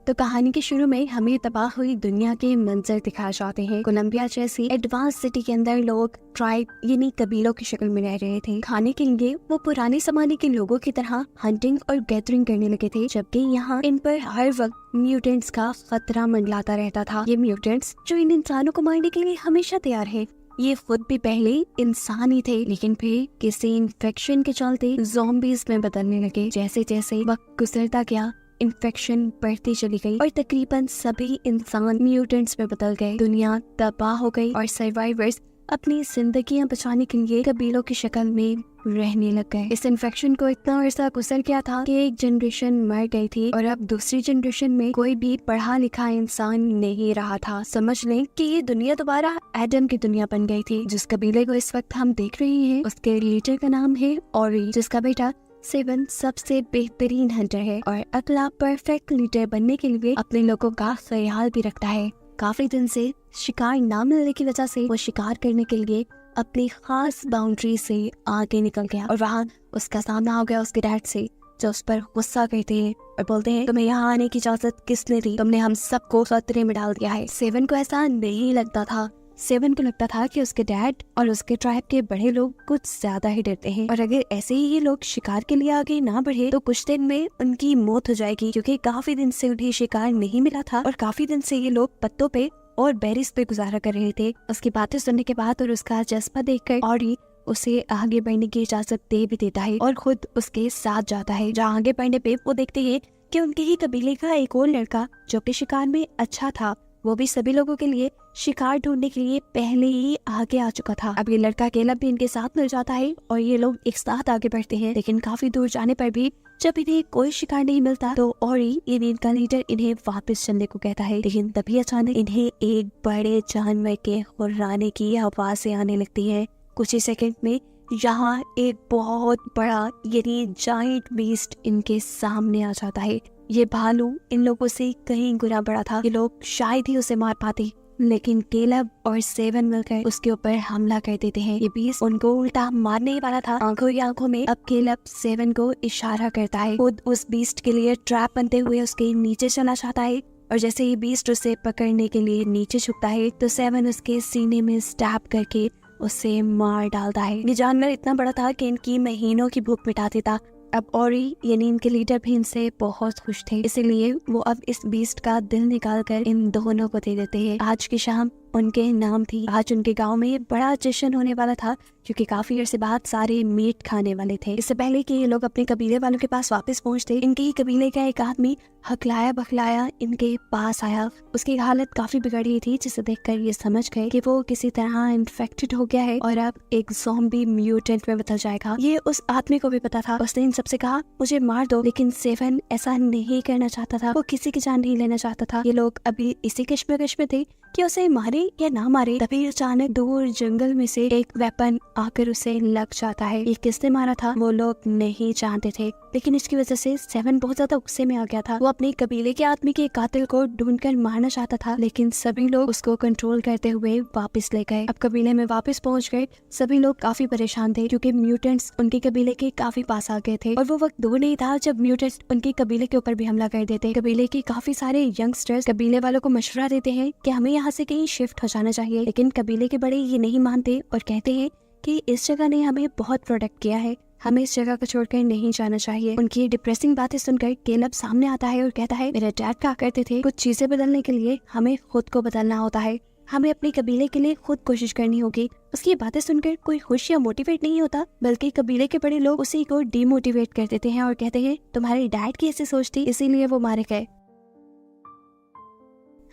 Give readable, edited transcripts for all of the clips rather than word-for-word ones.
तो कहानी के शुरू में हमें तबाह हुई दुनिया के मंजर दिखाए जाते हैं। कोलंबिया जैसी एडवांस सिटी के अंदर लोग ट्राइब यानी कबीलों की शक्ल में रह रहे थे। खाने के लिए वो पुराने जमाने के लोगों की तरह हंटिंग और गैदरिंग करने लगे थे, जबकि यहाँ इन पर हर वक्त म्यूटेंट्स का खतरा मंडलाता रहता था। ये म्यूटेंट्स जो इन इंसानों को मारने के लिए हमेशा तैयार है, ये खुद भी पहले इंसान ही थे, लेकिन फिर किसी इन्फेक्शन के चलते ज़ॉम्बीज में बदलने लगे। जैसे जैसे वक्त गुजरता गया, इन्फेक्शन बढ़ती चली गई और तकरीबन सभी इंसान म्यूटेंट्स में बदल गए। दुनिया तबाह हो गई और सर्वाइवर्स अपनी जिंदगियां बचाने के लिए कबीलों की शक्ल में रहने लग गए। इस इन्फेक्शन को इतना अरसा गुजर गया था कि एक जनरेशन मर गई थी और अब दूसरी जनरेशन में कोई भी पढ़ा लिखा इंसान नहीं रहा था। समझ लें कि ये दुनिया दोबारा एडम की दुनिया बन गई थी। जिस कबीले को इस वक्त हम देख रहे हैं, उसके लीडर का नाम है ओरी, जिसका बेटा सेवन सबसे बेहतरीन हंटर है और अगला परफेक्ट लीडर बनने के लिए अपने लोगों का ख्याल भी रखता है। काफी दिन से शिकार न मिलने की वजह से वो शिकार करने के लिए अपनी खास बाउंड्री से आगे निकल गया और वहाँ उसका सामना हो गया उसके डैड से, जो उस पर गुस्सा करते हैं और बोलते हैं, तुम्हें यहाँ आने की इजाजत किसने दी? तुमने हम सबको खतरे में डाल दिया है। सेवन को ऐसा नहीं लगता था। सेवन को लगता था कि उसके डैड और उसके ट्राइब के बड़े लोग कुछ ज्यादा ही डरते हैं और अगर ऐसे ही ये लोग शिकार के लिए आगे ना बढ़े तो कुछ दिन में उनकी मौत हो जाएगी, क्योंकि काफी दिन से उन्हें शिकार नहीं मिला था और काफी दिन से ये लोग पत्तों पे और बेरीज पे गुजारा कर रहे थे। उसकी बातें सुनने के बाद और उसका जज्बा देखकर ऑरी उसे आगे बढ़ने की इजाजत दे भी देता है और खुद उसके साथ जाता है। जहाँ आगे बढ़ने पे वो देखते हैं कि उनके ही कबीले का एक और लड़का जो कि शिकार में अच्छा था, वो भी सभी लोगों के लिए शिकार ढूंढने के लिए पहले ही आगे आ चुका था। अब ये लड़का अकेला भी इनके साथ मिल जाता है और ये लोग एक साथ आगे बढ़ते हैं। लेकिन काफी दूर जाने पर भी जब इन्हें कोई शिकार नहीं मिलता तो ओरी यानी इनका लीडर इन्हें वापस चलने को कहता है। लेकिन तभी अचानक इन्हें एक बड़े जानवर के हुर्राने की आवाजें आने लगती है। कुछ ही सेकंड में यहाँ एक बहुत बड़ा यानी जायंट बीस्ट इनके सामने आ जाता है। ये भालू इन लोगों से कहीं गुना बड़ा था। ये लोग शायद ही उसे मार पाते, लेकिन केलब और सेवन मिलकर उसके ऊपर हमला कर देते हैं। ये बीस्ट उनको उल्टा मारने ही वाला था। आंखों ही आंखों में अब केलब सेवन को इशारा करता है। खुद उस बीस्ट के लिए ट्रैप बनते हुए उसके नीचे चला जाता है और जैसे ही बीस्ट उसे पकड़ने के लिए नीचे झुकता है तो सेवन उसके सीने में स्टैब करके उसे मार डालता है। ये जानवर इतना बड़ा था कि इनकी महीनों की भूख मिटा देता। अब ओरी यानी इनके लीडर भी इनसे बहुत खुश थे, इसीलिए वो अब इस बीस्ट का दिल निकालकर इन दोनों को दे देते हैं। आज की शाम उनके नाम थी। आज उनके गांव में बड़ा जश्न होने वाला था, क्योंकि काफी अरसे बाद सारे मीट खाने वाले थे। इससे पहले कि ये लोग अपने कबीले वालों के पास वापस पहुंचते, इनके ही कबीले का एक आदमी हकलाया बखलाया इनके पास आया। उसकी हालत काफी बिगड़ गई थी, जिसे देखकर ये समझ गए कि वो किसी तरह इन्फेक्टेड हो गया है और अब एक ज़ॉम्बी म्यूटेंट में बदल जाएगा। ये उस आदमी को भी पता था। उसने इन सबसे कहा, मुझे मार दो, लेकिन सेवन ऐसा नहीं करना चाहता था। वो किसी की जान नहीं लेना चाहता था। ये लोग अभी इसी कश्मकश में थे कि उसे मारे या ना मारे। तभी अचानक दूर जंगल में से एक वेपन आकर उसे लग जाता है। ये किसने मारा था वो लोग नहीं जानते थे, लेकिन इसकी वजह से सेवन बहुत ज्यादा गुस्से में आ गया था। वो अपने कबीले के आदमी के कातिल को ढूंढकर मारना चाहता था, लेकिन सभी लोग उसको कंट्रोल करते हुए वापस ले गए। अब कबीले में वापस पहुंच गए। सभी लोग काफी परेशान थे, क्योंकि म्यूटेंट्स उनके कबीले के काफी पास आ गए थे और वो वक्त दूर नहीं था जब म्यूटेंट्स उनके कबीले के ऊपर भी हमला कर देते। कबीले के काफी सारे यंगस्टर्स कबीले वालों को मशवरा देते हैं कि हमें यहाँ से कहीं शिफ्ट हो जाना चाहिए, लेकिन कबीले के बड़े ये नहीं मानते और कहते हैं कि इस जगह ने हमें बहुत प्रोटेक्ट किया है, हमें इस जगह को छोड़कर नहीं जाना चाहिए। उनकी डिप्रेसिंग बातें सुनकर केलब सामने आता है और कहता है, मेरे डैड कहा करते थे, कुछ चीजें बदलने के लिए हमें खुद को बदलना होता है, हमें अपने कबीले के लिए खुद कोशिश करनी होगी। उसकी बातें सुनकर कोई खुश या मोटिवेट नहीं होता, बल्कि कबीले के बड़े लोग उसी को डीमोटिवेट कर देते हैं और कहते हैं, तुम्हारे डैड की ऐसी सोच थी, इसीलिए वो मारे गए।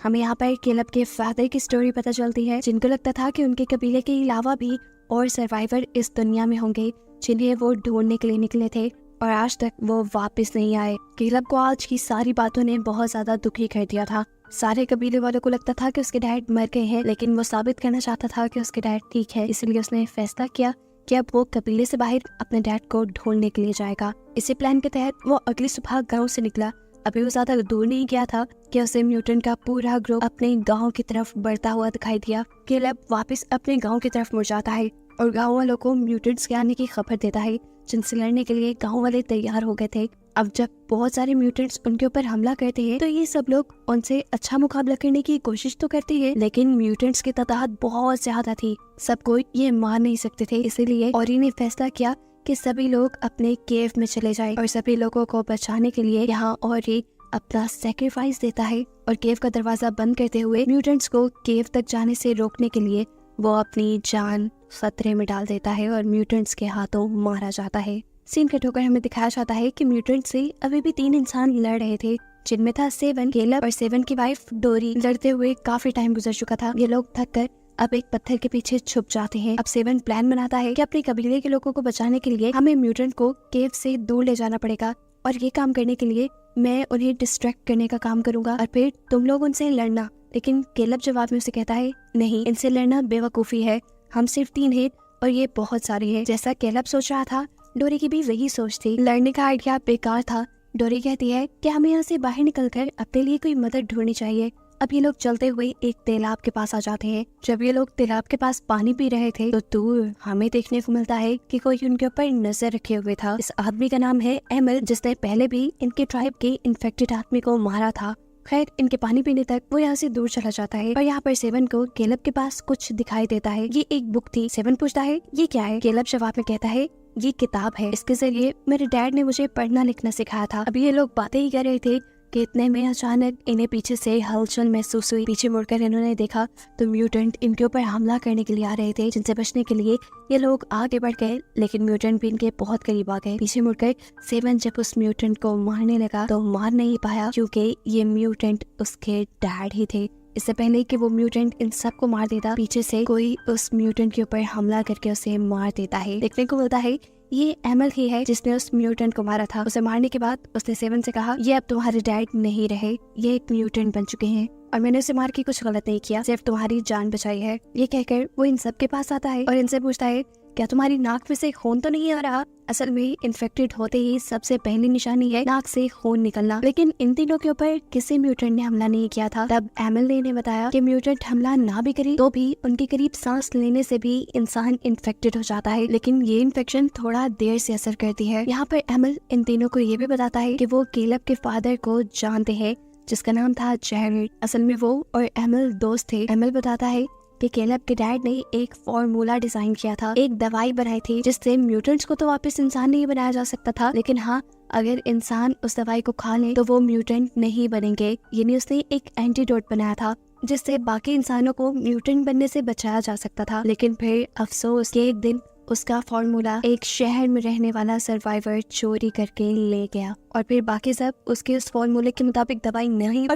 हमें यहाँ पर केलब के फादर की स्टोरी पता चलती है, जिनको लगता था कि उनके कबीले के अलावा भी और सर्वाइवर इस दुनिया में होंगे जिन्हें वो ढूंढने के लिए निकले थे और आज तक वो वापस नहीं आए। केलब को आज की सारी बातों ने बहुत ज्यादा दुखी कर दिया था। सारे कबीले वालों को लगता था कि उसके डैड मर गए हैं, लेकिन वो साबित करना चाहता था कि उसके डैड ठीक है। इसलिए उसने फैसला किया कि अब वो कबीले से बाहर अपने डैड को ढूंढने के लिए जाएगा। इसी प्लान के तहत वो अगली सुबह गाँव से निकला। अभी वो ज्यादा दूर नहीं गया था कि उसे म्यूटेंट का पूरा ग्रुप अपने गांव की तरफ बढ़ता हुआ दिखाई दिया। केलब वापस अपने गांव की तरफ मुड़ जाता है और गांव वालों को म्यूटेंट्स के आने की खबर देता है, जिनसे लड़ने के लिए गांव वाले तैयार हो गए थे। अब जब बहुत सारे म्यूटेंट्स उनके ऊपर हमला करते हैं तो ये सब लोग उनसे अच्छा मुकाबला करने की कोशिश तो करते हैं, लेकिन म्यूटेंट्स की तादाद बहुत ज्यादा थी, सबको ये मार नहीं सकते थे। इसीलिए ऑरी ने फैसला किया कि सभी लोग अपने केव में चले जाएं और सभी लोगों को बचाने के लिए यहाँ ऑरी अपना सैक्रिफाइस देता है और केव का दरवाजा बंद करते हुए म्यूटेंट्स को केव तक जाने से रोकने के लिए वो अपनी जान खतरे में डाल देता है और म्यूटेंट्स के हाथों मारा जाता है। सीन कट होकर हमें दिखाया जाता है कि म्यूटेंट से अभी भी 3 इंसान लड़ रहे थे, जिनमें था सेवन, केलब और सेवन की वाइफ डोरी। लड़ते हुए काफी टाइम गुजर चुका था, ये लोग थक कर अब एक पत्थर के पीछे छुप जाते हैं। अब सेवन प्लान बनाता है कि अपने कबीले के लोगों को बचाने के लिए हमें म्यूटेंट को केव से दूर ले जाना पड़ेगा और ये काम करने के लिए मैं उन्हें डिस्ट्रैक्ट करने का काम करूंगा और फिर तुम लोग उनसे लड़ना। लेकिन केलब जवाब में उसे कहता है, नहीं, इनसे लड़ना बेवकूफी है, हम सिर्फ 3 हैं और ये बहुत सारे हैं। जैसा केलब सोच रहा था, डोरी की भी वही सोच थी। लड़ने का आइडिया बेकार था। डोरी कहती है कि हमें यहाँ से बाहर निकलकर अपने लिए कोई मदद ढूंढनी चाहिए। अब ये लोग चलते हुए एक तालाब के पास आ जाते हैं। जब ये लोग तालाब के पास पानी पी रहे थे तो दूर हमें देखने को मिलता है कि कोई उनके ऊपर नजर रखे हुए था। इस आदमी का नाम है एमल, जिसने पहले भी इनके ट्राइब के इन्फेक्टेड आदमी को मारा था। खैर, इनके पानी पीने तक वो यहाँ से दूर चला जाता है और यहाँ पर सेवन को केलब के पास कुछ दिखाई देता है। ये एक बुक थी। सेवन पूछता है, ये क्या है? केलब जवाब में कहता है, ये किताब है, इसके जरिए मेरे डैड ने मुझे पढ़ना लिखना सिखाया था। अभी ये लोग बातें ही कर रहे थे कि इतने में अचानक इन्हें पीछे से हलचल महसूस हुई। पीछे मुड़कर इन्होंने देखा तो म्यूटेंट इनके ऊपर हमला करने के लिए आ रहे थे, जिनसे बचने के लिए ये लोग आगे बढ़ गए, लेकिन म्यूटेंट भी इनके बहुत करीब आ गए। पीछे मुड़कर सेवन जब उस म्यूटेंट को मारने लगा तो मार नहीं पाया, क्योंकि ये म्यूटेंट उसके डैड ही थे। इससे पहले कि वो म्यूटेंट इन सबको मार देता, पीछे से कोई उस म्यूटेंट के ऊपर हमला करके उसे मार देता है। देखने को मिलता है ये एमल ही है जिसने उस म्यूटेंट को मारा था। उसे मारने के बाद उसने सेवन से कहा, ये अब तुम्हारे डैड नहीं रहे, ये एक म्यूटेंट बन चुके हैं और मैंने उसे मार के कुछ गलत नहीं किया, सिर्फ तुम्हारी जान बचाई है। ये कहकर वो इन सब के पास आता है और इनसे पूछता है, क्या तुम्हारी नाक में से खून तो नहीं आ रहा? असल में इन्फेक्टेड होते ही सबसे पहली निशानी है नाक से खून निकलना, लेकिन इन तीनों के ऊपर किसी म्यूटेंट ने हमला नहीं किया था। तब एमल ने इन्हें बताया कि म्यूटेंट हमला ना भी करे तो भी उनके करीब सांस लेने से भी इंसान इन्फेक्टेड हो जाता है, लेकिन ये इन्फेक्शन थोड़ा देर से असर करती है। यहाँ पर एमल इन तीनों को ये भी बताता है कि वो केलब के फादर को जानते हैं, जिसका नाम था जेरेड। असल में वो और एमल दोस्त थे। एमल बताता है कि केलब के डैड ने एक फॉर्मूला डिजाइन किया था, एक दवाई बनाई थी जिससे म्यूटेंट्स को तो वापस इंसान नहीं बनाया जा सकता था, लेकिन हाँ, अगर इंसान उस दवाई को खा ले तो वो म्यूटेंट नहीं बनेंगे। यानी उसने एक एंटीडोट बनाया था जिससे बाकी इंसानों को म्यूटेंट बनने से बचाया जा सकता था। लेकिन फिर अफसोस कि एक दिन उसका फॉर्मूला एक शहर में रहने वाला सर्वाइवर चोरी करके ले गया और फिर बाकी सब उसके उस फॉर्मूले के मुताबिक दवाई नहीं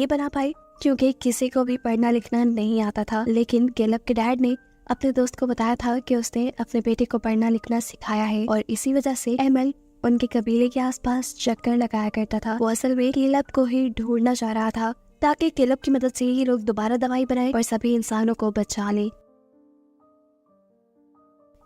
बना पाए, क्योंकि किसी को भी पढ़ना लिखना नहीं आता था। लेकिन केलब के डैड ने अपने दोस्त को बताया था कि उसने अपने बेटे को पढ़ना लिखना सिखाया है और इसी वजह से एमल उनके कबीले के आसपास चक्कर लगाया करता था। वो असल में केलब को ही ढूंढना चाह रहा था ताकि केलब की मदद से ही लोग दोबारा दवाई बनाए और सभी इंसानों को बचा ले।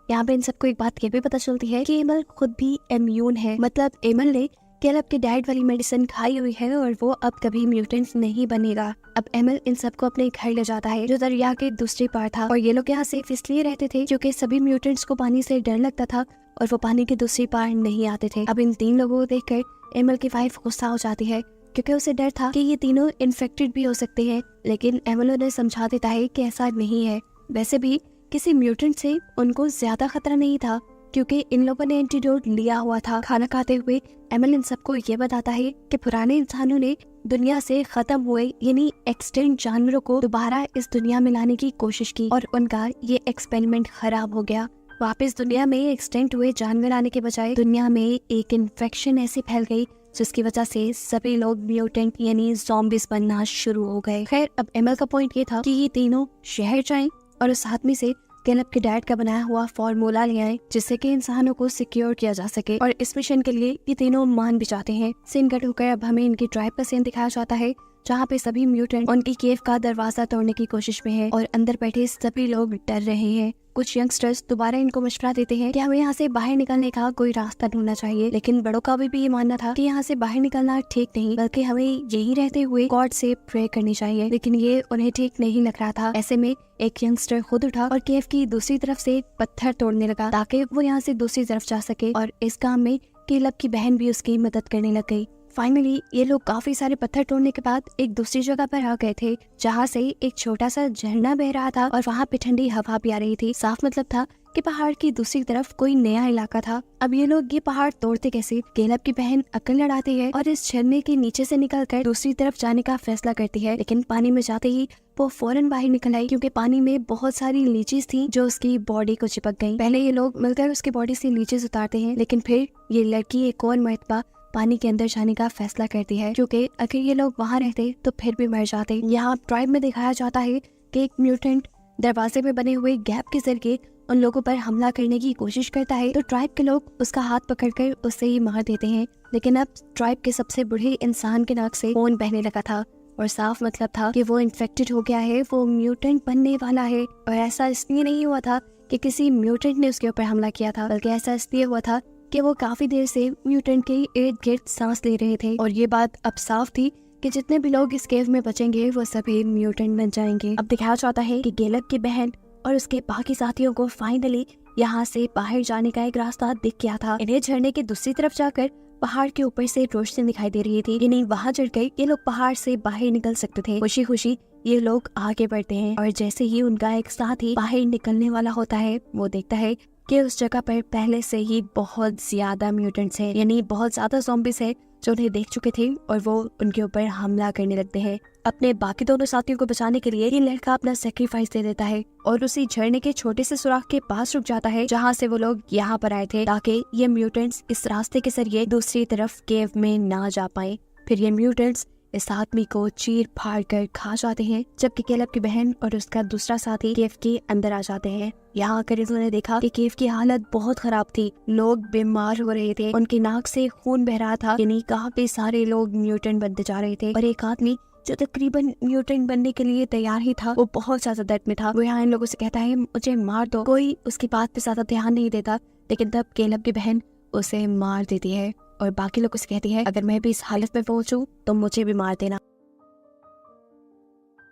यहाँ पे इन सबको एक बात ये भी पता चलती है कि एमल खुद भी इम्यून है, मतलब एमल ने केलब के डैड वाली मेडिसिन खाई हुई है और वो अब कभी म्यूटेंट नहीं बनेगा। अब एमल इन सबको अपने घर ले जाता है जो दरिया के दूसरी पार था और ये लोग यहाँ सेफ इसलिए रहते थे क्योंकि सभी म्यूटेंट्स को पानी से डर लगता था और वो पानी के दूसरी पार नहीं आते थे। अब इन 3 लोगों को देखकर एमल की वाइफ गुस्सा हो जाती है क्योंकि उसे डर था कि ये तीनों इन्फेक्टेड भी हो सकते हैं, लेकिन एमल उन्हें समझा देता है कि ऐसा नहीं है। वैसे भी किसी म्यूटेंट से उनको ज्यादा खतरा नहीं था क्योंकि इन लोगों ने एंटीडोट लिया हुआ था। खाना खाते हुए एमल इन सबको ये बताता है कि पुराने इंसानों ने दुनिया से खत्म हुए यानी एक्सटेंट जानवरों को दोबारा इस दुनिया में लाने की कोशिश की और उनका ये एक्सपेरिमेंट खराब हो गया। वापस दुनिया में एक्सटेंट हुए जानवर आने के बजाय दुनिया में एक इन्फेक्शन ऐसी फैल गई जिसकी वजह से सभी लोग म्यूटेंट यानी ज़ॉम्बीज बनना शुरू हो गए। खैर, अब एमल का पॉइंट ये था कि ये तीनों शहर जाएं और उस आदमी से केलब के डैड का बनाया हुआ फॉर्मूला ले आए जिससे कि इंसानों को सिक्योर किया जा सके, और इस मिशन के लिए ये तीनों मान भी जाते हैं। सीन कट होकर अब हमें इनकी ट्राइब का सीन दिखाया जाता है जहाँ पे सभी म्यूटेंट उनकी केव का दरवाजा तोड़ने की कोशिश में है और अंदर बैठे सभी लोग डर रहे हैं। कुछ यंगस्टर्स दोबारा इनको मशवरा देते हैं कि हमें यहाँ से बाहर निकलने का कोई रास्ता ढूंढना चाहिए, लेकिन बड़ों का भी ये मानना था कि यहाँ से बाहर निकलना ठीक नहीं, बल्कि हमें यही रहते हुए गॉड से प्रे करनी चाहिए। लेकिन ये उन्हें ठीक नहीं लग रहा था। ऐसे में एक यंगस्टर खुद उठा और केव की दूसरी तरफ से पत्थर तोड़ने लगा ताकि वो यहाँ से दूसरी तरफ जा सके, और इस काम में केलब की बहन भी उसकी मदद करने लग गई। फाइनली ये लोग काफी सारे पत्थर तोड़ने के बाद एक दूसरी जगह पर आ गए थे, जहाँ से एक छोटा सा झरना बह रहा था और वहाँ पे ठंडी हवा भी आ रही थी। साफ मतलब था कि पहाड़ की दूसरी तरफ कोई नया इलाका था। अब ये लोग ये पहाड़ तोड़ते कैसे? केलब की बहन अक्ल लड़ाती है और इस झरने के नीचे से निकलकर दूसरी तरफ जाने का फैसला करती है, लेकिन पानी में जाते ही वो फौरन बाहर निकल आई, क्योंकि पानी में बहुत सारी लीचीज थी जो उसकी बॉडी को चिपक गई। पहले ये लोग मिलकर उसकी बॉडी से लीचीज उतारते हैं, लेकिन फिर ये लड़की एक और मर्तबा पानी के अंदर जाने का फैसला करती है, क्योंकि अगर ये लोग वहाँ रहते तो फिर भी मर जाते। यहाँ ट्राइब में दिखाया जाता है कि एक म्यूटेंट दरवाजे में बने हुए गैप के जरिए उन लोगों पर हमला करने की कोशिश करता है, तो ट्राइब के लोग उसका हाथ पकड़कर उससे ही मार देते हैं। लेकिन अब ट्राइब के सबसे बूढ़े इंसान के नाक से खून बहने लगा था, और साफ मतलब था कि वो इन्फेक्टेड हो गया है, वो म्यूटेंट बनने वाला है। और ऐसा इसलिए नहीं हुआ था कि किसी म्यूटेंट ने उसके ऊपर हमला किया था, बल्कि ऐसा इसलिए हुआ था कि वो काफी देर से म्यूटेंट के इर्द गिर्द सांस ले रहे थे, और ये बात अब साफ थी कि जितने भी लोग इस केव में बचेंगे वो सभी म्यूटेंट बन जाएंगे। अब दिखाया जाता है कि केलब की बहन और उसके बाकी साथियों को फाइनली यहाँ से बाहर जाने का एक रास्ता दिख गया था। इन्हें झरने की दूसरी तरफ जाकर पहाड़ के ऊपर से रोशनी दिखाई दे रही थी, यानी वहाँ चढ़कर ये लोग पहाड़ से बाहर निकल सकते थे। खुशी खुशी ये लोग आगे बढ़ते हैं, और जैसे ही उनका एक साथी बाहर निकलने वाला होता है, वो देखता है कि उस जगह पर पहले से ही बहुत ज्यादा म्यूटेंट्स हैं, यानी बहुत ज्यादा ज़ॉम्बीज़ हैं जो उन्हें देख चुके थे, और वो उनके ऊपर हमला करने लगते हैं। अपने बाकी दोनों साथियों को बचाने के लिए ये लड़का अपना सेक्रीफाइस दे देता है और उसी झरने के छोटे से सुराख के पास रुक जाता है जहाँ से वो लोग यहाँ पर आए थे, ताकि ये म्यूटेंट्स इस रास्ते के जरिए दूसरी तरफ केव में ना जा पाए। फिर ये म्यूटेंट्स इस आदमी को चीर फाड़ कर खा जाते हैं, जबकि केलब की बहन और उसका दूसरा साथी केव के अंदर आ जाते हैं। यहाँ आकर इन्होंने देखा कि केव की हालत बहुत खराब थी, लोग बीमार हो रहे थे, उनकी नाक से खून बह रहा था, यानी काफी सारे लोग म्यूटेंट बनते जा रहे थे। और एक आदमी जो तकरीबन म्यूटेंट बनने के लिए तैयार ही था, वो बहुत ज्यादा दर्द में था। वो यहाँ इन लोगों से कहता है मुझे मार दो। कोई उसकी बात पे ज्यादा ध्यान नहीं देता, लेकिन तब केलब की बहन उसे मार देती है और बाकी लोग उसे कहती है अगर मैं भी इस हालत में पहुंचूं तो मुझे भी मार देना।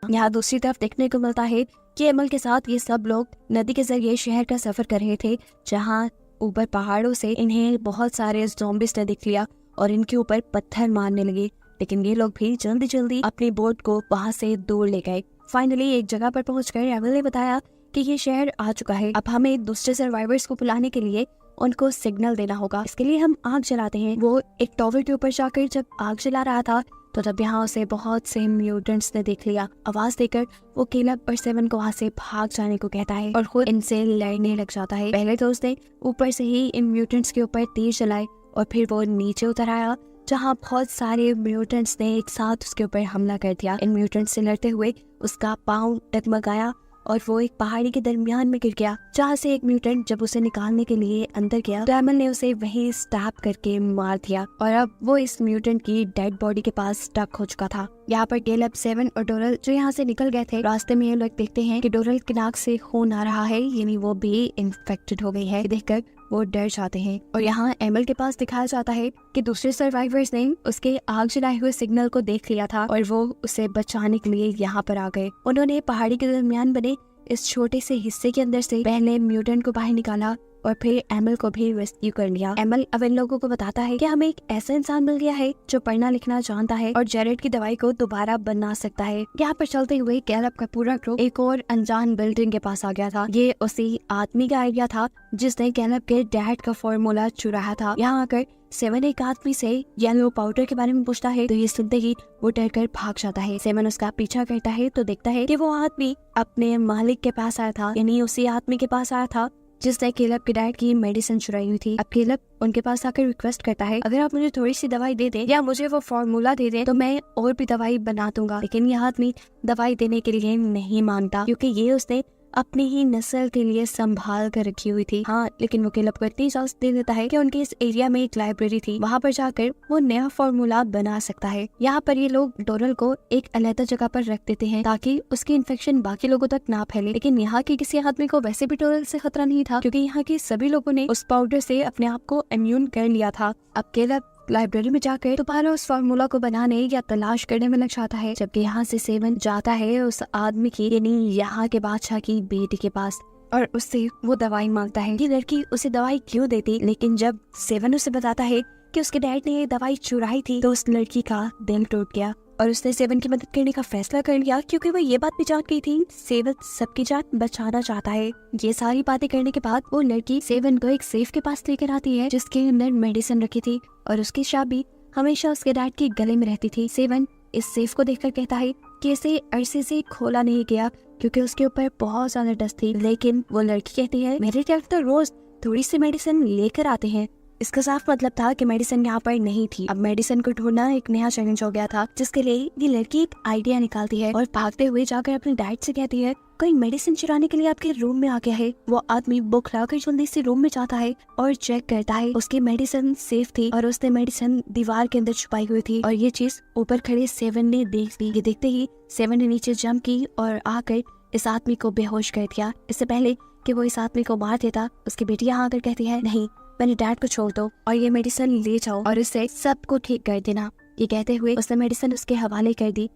यहाँ दूसरी तरफ देखने को मिलता है कि एमल के साथ ये सब लोग नदी के जरिए शहर का सफर कर रहे थे, जहाँ ऊपर पहाड़ों से इन्हें बहुत सारे ज़ॉम्बीज़ ने देख लिया और इनके ऊपर पत्थर मारने लगे। लेकिन ये लोग भी जल्दी जल्दी अपनी बोट को वहाँ से दूर ले गए। फाइनली एक जगह पर पहुंचकर एमल ने बताया कि ये शहर आ चुका है, अब हमें दूसरे सर्वाइवर्स को बुलाने के लिए उनको सिग्नल देना होगा। इसके लिए हम आग जलाते हैं। वो एक टॉवर के ऊपर जाकर जब आग जला रहा था तो तब यहाँ उसे बहुत से म्यूटेंट्स ने देख लिया। आवाज देकर वो केलब और सेवन को वहाँ से भाग जाने को कहता है और खुद इनसे लड़ने लग जाता है। पहले तो उसने ऊपर से ही इन म्यूटेंट्स के ऊपर तीर चलाए और फिर वो नीचे उतर आया, जहाँ बहुत सारे म्यूटेंट्स ने एक साथ उसके ऊपर हमला कर दिया। इन म्यूटेंट्स से लड़ते हुए उसका पाँव डगमगाया और वो एक पहाड़ी के दरमियान में गिर गया, जहाँ से एक म्यूटेंट जब उसे निकालने के लिए अंदर गया तो एमल ने उसे वहीं स्टैब करके मार दिया और अब वो इस म्यूटेंट की डेड बॉडी के पास स्टक हो चुका था। यहाँ पर केलब, सेवन और डोरल जो यहाँ से निकल गए थे, रास्ते में ये लोग देखते हैं कि डोरल की नाक से खून आ रहा है, यानी वो भी इन्फेक्टेड हो गई है। देखकर वो डर जाते हैं और यहाँ एमल के पास दिखाया जाता है कि दूसरे सर्वाइवर्स ने उसके आग जलाए हुए सिग्नल को देख लिया था और वो उसे बचाने के लिए यहाँ पर आ गए। उन्होंने पहाड़ी के दरमियान बने इस छोटे से हिस्से के अंदर से पहले म्यूटेंट को बाहर निकाला और फिर एमल को भी रेस्क्यू कर लिया। एमल अब इन लोगों को बताता है कि हमें एक ऐसा इंसान मिल गया है जो पढ़ना लिखना जानता है और जेरेड की दवाई को दोबारा बना सकता है। यहाँ पर चलते हुए केलब का पूरा ग्रुप एक और अनजान बिल्डिंग के पास आ गया था। ये उसी आदमी का आइडिया था जिसने केलब के डैड का फॉर्मूला चुराया था। यहाँ आकर सेवन एक आदमी से येलो पाउडर के बारे में पूछता है तो ये सुनते ही वो डर कर भाग जाता है। सेवन उसका पीछा करता है तो देखता है कि वो आदमी अपने मालिक के पास आया था, यानी उसी आदमी के पास आया था जिसने केलब के डैड की मेडिसिन चुराई हुई थी। अब केलब उनके पास आकर रिक्वेस्ट करता है अगर आप मुझे थोड़ी सी दवाई दे दें या मुझे वो फॉर्मूला दे दें तो मैं और भी दवाई बना दूंगा। लेकिन यह आदमी दवाई देने के लिए नहीं मानता क्योंकि ये उसने अपनी ही नस्ल के लिए संभाल कर रखी हुई थी। हाँ, लेकिन वो केलब को इतनी इजाजत दे देता है कि उनके इस एरिया में एक लाइब्रेरी थी, वहाँ पर जाकर वो नया फॉर्मूला बना सकता है। यहाँ पर ये लोग डोरल को एक अलग जगह पर रख देते हैं ताकि उसकी इन्फेक्शन बाकी लोगों तक ना फैले। लेकिन यहाँ के किसी आदमी को वैसे भी डोरल से खतरा नहीं था, क्योंकि यहाँ के सभी लोगों ने उस पाउडर से अपने आप को इम्यून कर लिया था। अब केलब लाइब्रेरी में जाकर दोबारा उस फार्मूला को बनाने या तलाश करने में लग जाता है, जबकि यहाँ से सेवन जाता है उस आदमी की यानी यहाँ के बादशाह की बेटी के पास और उससे वो दवाई मांगता है। ये लड़की उसे दवाई क्यों देती, लेकिन जब सेवन उसे बताता है कि उसके डैड ने ये दवाई चुराई थी तो उस लड़की का दिल टूट गया और उसने सेवन की मदद करने का फैसला कर लिया, क्योंकि वो ये बात भी जान गई थी सेवन सबकी जान बचाना चाहता है। ये सारी बातें करने के बाद वो लड़की सेवन को एक सेफ के पास लेकर आती है जिसके अंदर मेडिसिन रखी थी और उसकी चाबी हमेशा उसके डैड के गले में रहती थी। सेवन इस सेफ को देखकर कहता है कि इसे अरसे से खोला नहीं गया क्योंकि उसके ऊपर बहुत ज्यादा डस्ट थी, लेकिन वो लड़की कहती है मेरे डैड तो रोज थोड़ी सी मेडिसिन लेकर आते हैं। इसका साफ मतलब था कि मेडिसिन यहाँ पर नहीं थी। अब मेडिसिन को ढूंढना एक नया चैलेंज हो गया था, जिसके लिए ये लड़की एक आइडिया निकालती है और भागते हुए जाकर अपने डैड से कहती है कोई मेडिसिन चुराने के लिए आपके रूम में आ गया है। वो आदमी बौखलाकर जल्दी से रूम में जाता है और चेक करता है उसकी मेडिसिन सेफ थी और उसने मेडिसिन दीवार के अंदर छुपाई हुई थी और ये चीज ऊपर खड़े सेवन ने देख ली। ये देखते ही सेवन ने नीचे जंप की और आकर इस आदमी को बेहोश कर दिया। इससे पहले कि वो इस आदमी को मार देता, उसकी बेटी यहाँ आकर कहती है नहीं, मैंने डैड को छोड़ दो और ये मेडिसिन ले जाओ और इससे सबको ठीक कर देना। ये कहते हुए उसने मेडिसिन उसके हवाले कर दी।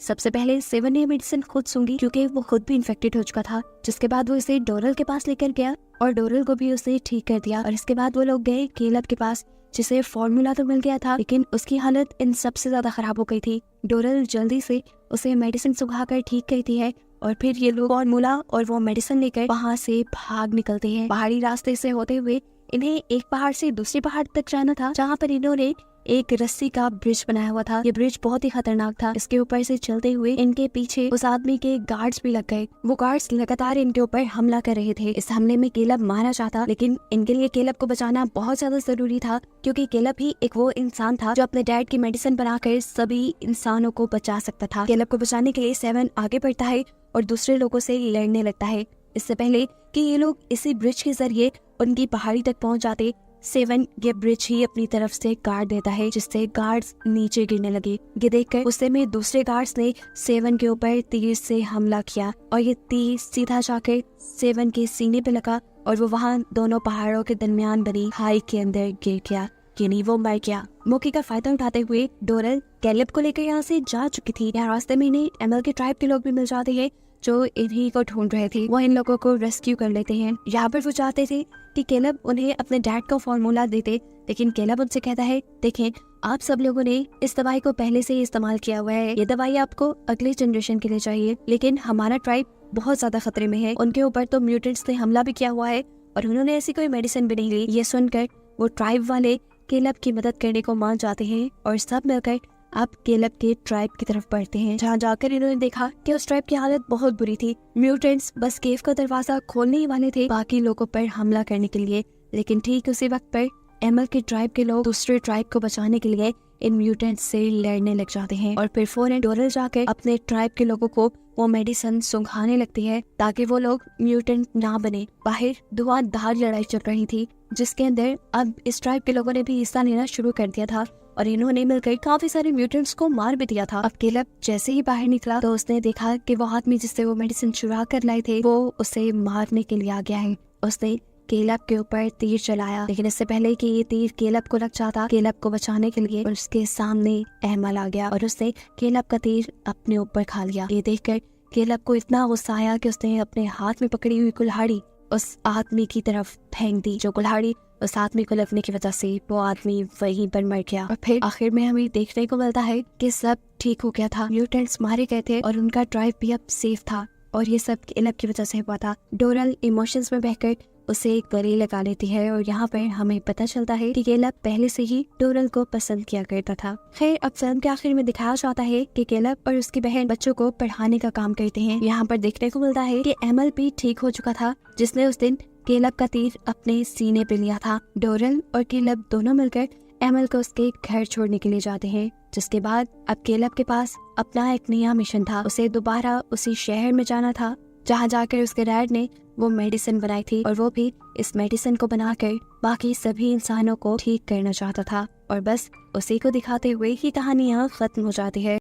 सबसे पहले सेवन ने मेडिसिन खुद सूंघी क्योंकि वो खुद भी इन्फेक्टेड हो चुका था, जिसके बाद वो इसे डोरल के पास लेकर गया और डोरल को भी उसने ठीक कर दिया। और इसके बाद वो लोग गए केलब के पास, जिसे फॉर्मूला तो मिल गया था लेकिन उसकी हालत इन सबसे ज्यादा खराब हो गई थी। डोरल जल्दी से उसे मेडिसिन सुखाकर ठीक करती है और फिर ये लोग फॉर्मूला और वो मेडिसिन लेकर वहाँ से भाग निकलते हैं। पहाड़ी रास्ते से होते हुए इन्हें एक पहाड़ से दूसरे पहाड़ तक जाना था, जहाँ पर इन्होंने एक रस्सी का ब्रिज बनाया हुआ था। ये ब्रिज बहुत ही खतरनाक था। इसके ऊपर से चलते हुए इनके पीछे उस आदमी के गार्ड्स भी लग गए। वो गार्ड्स लगातार इनके ऊपर हमला कर रहे थे। इस हमले में केलब मारा जाता, लेकिन इनके लिए केलब को बचाना बहुत ज्यादा जरूरी था, क्योंकि केलब ही एक वो इंसान था जो अपने डैड की मेडिसिन बनाकर सभी इंसानों को बचा सकता था। केलब को बचाने के लिए सेवन आगे बढ़ता है और दूसरे लोगों से लड़ने लगता है। इससे पहले कि ये लोग इसी ब्रिज के जरिए उनकी पहाड़ी तक पहुंच जाते, सेवन ये ब्रिज ही अपनी तरफ से काट देता है, जिससे गार्ड्स नीचे गिरने लगे। ये देखकर गुस्से में दूसरे गार्ड्स ने सेवन के ऊपर तीर से हमला किया और ये तीर सीधा जाकर सेवन के सीने पे लगा और वो वहाँ दोनों पहाड़ों के दरमियान बनी खाई के अंदर गिर गया, यानी वो मर गया। मौके का फायदा उठाते हुए डोरल केलब को लेकर यहाँ से जा चुकी थी। यहाँ रास्ते में इन्हें एमएल के ट्राइब के लोग भी मिल जाते हैं जो इन्हीं को ढूंढ रहे थे। वो इन लोगों को रेस्क्यू कर लेते हैं। यहाँ पर वो चाहते थे कि केलब उन्हें अपने डैड का फॉर्मूला देते, लेकिन केलब उनसे कहता है देखें, आप सब लोगों ने इस दवाई को पहले से ही इस्तेमाल किया हुआ है। ये दवाई आपको अगले जनरेशन के लिए चाहिए, लेकिन हमारा ट्राइब बहुत ज्यादा खतरे में है। उनके ऊपर तो म्यूटेंट्स ने हमला भी किया हुआ है और उन्होंने ऐसी कोई मेडिसिन भी नहीं ली। ये सुनकर वो ट्राइब वाले केलब की मदद करने को मान जाते हैं और सब मिलकर अब केलब के ट्राइब की तरफ बढ़ते हैं, जहाँ जाकर इन्होंने देखा कि उस ट्राइब की हालत बहुत बुरी थी। म्यूटेंट्स बस केव का दरवाजा खोलने ही वाले थे बाकी लोगों पर हमला करने के लिए, लेकिन ठीक उसी वक्त पर एमएल के ट्राइब के लोग दूसरे ट्राइब को बचाने के लिए इन म्यूटेंट्स से लड़ने लग जाते हैं और फिर फौरन डोरल जाकर अपने ट्राइब के लोगों को वो मेडिसिन सुंघाने लगती है ताकि वो लोग म्यूटेंट ना बने। बाहर धुआंधार लड़ाई चल रही थी, जिसके अंदर अब इस ट्राइब के लोगों ने भी हिस्सा लेना शुरू कर दिया था और इन्होंने मिलकर काफी सारे म्यूटेंट्स को मार भी दिया था। अब केलब जैसे ही बाहर निकला तो उसने देखा कि वो आदमी जिससे वो मेडिसिन चुरा कर लाए थे वो उसे मारने के लिए आ गया है। उसने केलब के ऊपर तीर चलाया, लेकिन इससे पहले कि ये तीर केलब को लग जाता, केलब को बचाने के लिए उसके सामने एमएल आ गया और उसने केलब का तीर अपने ऊपर खा लिया। ये देखकर केलब को इतना गुस्सा आया कि उसने अपने हाथ में पकड़ी हुई कुल्हाड़ी उस आदमी की तरफ फेंक दी। जो कुल्हाड़ी उस आदमी को लगने की वजह से वो आदमी वहीं पर मर गया। और फिर आखिर में हमें देखने को मिलता है कि सब ठीक हो गया था, म्यूटेंट्स मारे गए थे और उनका ड्राइव भी अब सेफ था और ये सब केलब की वजह से हुआ था। डोरल इमोशंस में बहकर उसे एक गले लगा लेती है और यहाँ पर हमें पता चलता है कि केलब पहले से ही डोरल को पसंद किया करता था। खैर, अब फिल्म के आखिर में दिखाया जाता है कि केलब और उसकी बहन बच्चों को पढ़ाने का काम करते हैं। यहाँ पर देखने को मिलता है कि एमएल भी ठीक हो चुका था, जिसने उस दिन केलब का तीर अपने सीने पे लिया था। डोरल और केलब दोनों मिलकर एमल को उसके घर छोड़ने के लिए जाते हैं, जिसके बाद अब केलब के पास अपना एक नया मिशन था। उसे दोबारा उसी शहर में जाना था जहाँ जाकर उसके डैड ने वो मेडिसिन बनाई थी, और वो भी इस मेडिसिन को बनाकर बाकी सभी इंसानों को ठीक करना चाहता था। और बस उसी को दिखाते हुए ही कहानी यहाँ खत्म हो जाती है।